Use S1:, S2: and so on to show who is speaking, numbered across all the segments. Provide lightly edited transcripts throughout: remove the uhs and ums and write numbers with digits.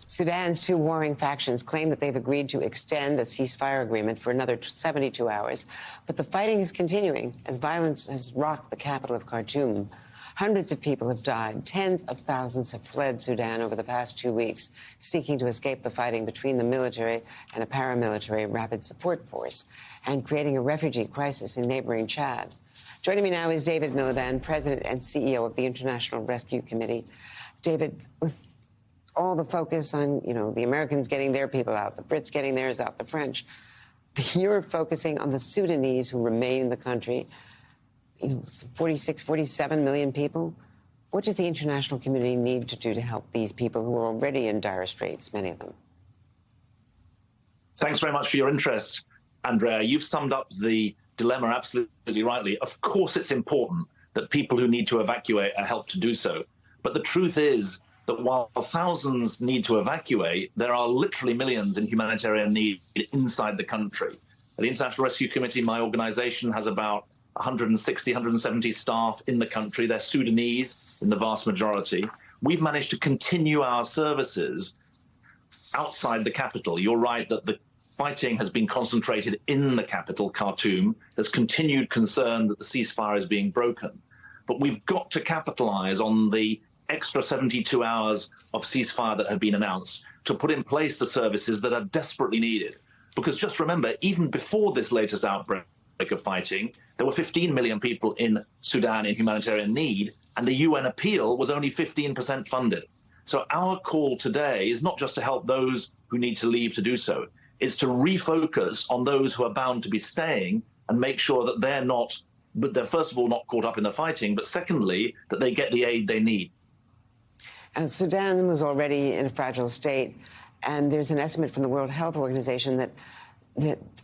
S1: Sudan's two warring factions claim that they've agreed to extend a ceasefire agreement for another 72 hours, but the fighting is continuing as violence has rocked the capital of Khartoum. Hundreds of people have died. Tens of thousands have fled Sudan over the past 2 weeks, seeking to escape the fighting between the military and a paramilitary rapid support force, and creating a refugee crisis in neighboring Chad. Joining me now is David Miliband, President and CEO of the International Rescue Committee. David, with all the focus on, the Americans getting their people out, the Brits getting theirs out, the French, you're focusing on the Sudanese who remain in the country, 46, 47 million people. What does the international community need to do to help these people who are already in dire straits, many of them?
S2: Thanks very much for your interest, Andrea. You've summed up the dilemma absolutely rightly. Of course, it's important that people who need to evacuate are helped to do so. But the truth is that while thousands need to evacuate, there are literally millions in humanitarian need inside the country. The International Rescue Committee, my organization, has about 160, 170 staff in the country. They're Sudanese in the vast majority. We've managed to continue our services outside the capital. You're right that the fighting has been concentrated in the capital, Khartoum. There's continued concern that the ceasefire is being broken. But we've got to capitalize on the extra 72 hours of ceasefire that have been announced to put in place the services that are desperately needed. Because just remember, even before this latest outbreak of fighting, there were 15 million people in Sudan in humanitarian need, and the UN appeal was only 15% funded. So our call today is not just to help those who need to leave to do so, it's to refocus on those who are bound to be staying and make sure that they're first of all not caught up in the fighting, but secondly, that they get the aid they need.
S1: Sudan was already in a fragile state, and there's an estimate from the World Health Organization that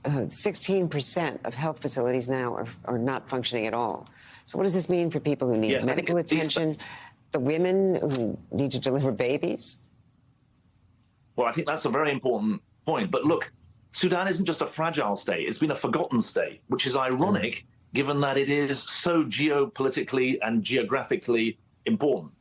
S1: 16% of health facilities now are not functioning at all. So what does this mean for people who need medical attention, the women who need to deliver babies?
S2: Well, I think that's a very important point. But look, Sudan isn't just a fragile state. It's been a forgotten state, which is ironic, given that it is so geopolitically and geographically important.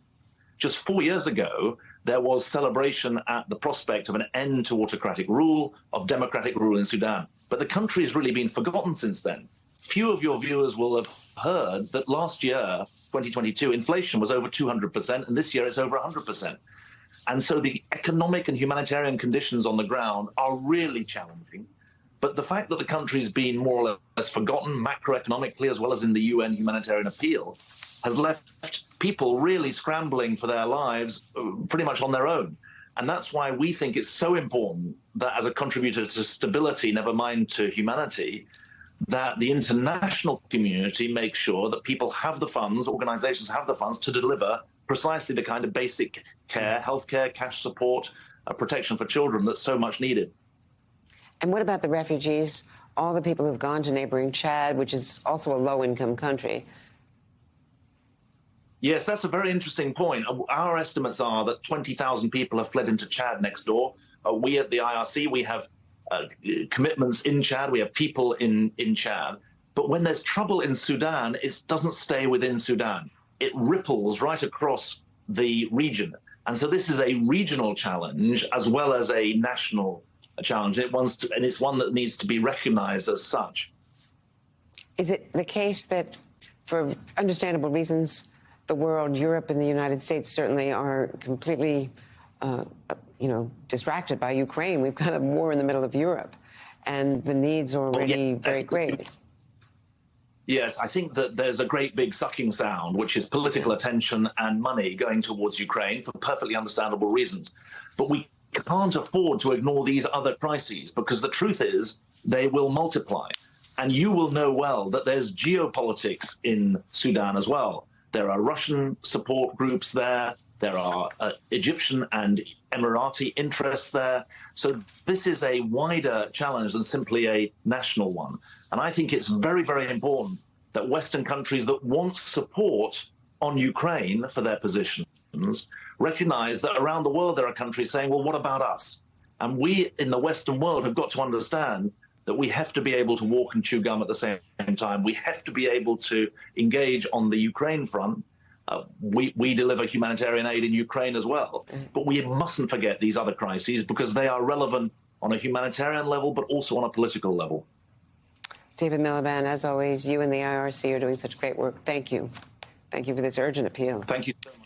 S2: Just 4 years ago, there was celebration at the prospect of an end to autocratic rule, of democratic rule in Sudan. But the country has really been forgotten since then. Few of your viewers will have heard that last year, 2022, inflation was over 200%, and this year it's over 100%. And so the economic and humanitarian conditions on the ground are really challenging. But the fact that the country's been more or less forgotten macroeconomically, as well as in the UN humanitarian appeal, has left people really scrambling for their lives pretty much on their own. And that's why we think it's so important that as a contributor to stability, never mind to humanity, that the international community makes sure that people have the funds, organizations have the funds to deliver precisely the kind of basic care, healthcare, cash support, protection for children that's so much needed.
S1: And what about the refugees, all the people who've gone to neighboring Chad, which is also a low-income country?
S2: Yes, that's a very interesting point. Our estimates are that 20,000 people have fled into Chad next door. We at the IRC, we have commitments in Chad. We have people in Chad. But when there's trouble in Sudan, it doesn't stay within Sudan. It ripples right across the region. And so this is a regional challenge as well as a national challenge. And it's one that needs to be recognized as such.
S1: Is it the case that, for understandable reasons, the world, Europe and the United States certainly are completely, distracted by Ukraine? We've got a war in the middle of Europe, and the needs are already very great.
S2: Yes, I think that there's a great big sucking sound, which is political attention and money going towards Ukraine for perfectly understandable reasons. But we can't afford to ignore these other crises, because the truth is they will multiply. And you will know well that there's geopolitics in Sudan as well. There are Russian support groups there. There are Egyptian and Emirati interests there. So this is a wider challenge than simply a national one. And I think it's very, very important that Western countries that want support on Ukraine for their positions recognize that around the world there are countries saying, well, what about us? And we in the Western world have got to understand that we have to be able to walk and chew gum at the same time. We have to be able to engage on the Ukraine front, We deliver humanitarian aid in Ukraine as well. But we mustn't forget these other crises because they are relevant on a humanitarian level, but also on a political level.
S1: David Miliband, as always, you and the IRC are doing such great work. Thank you. Thank you for this urgent appeal.
S2: Thank you so much.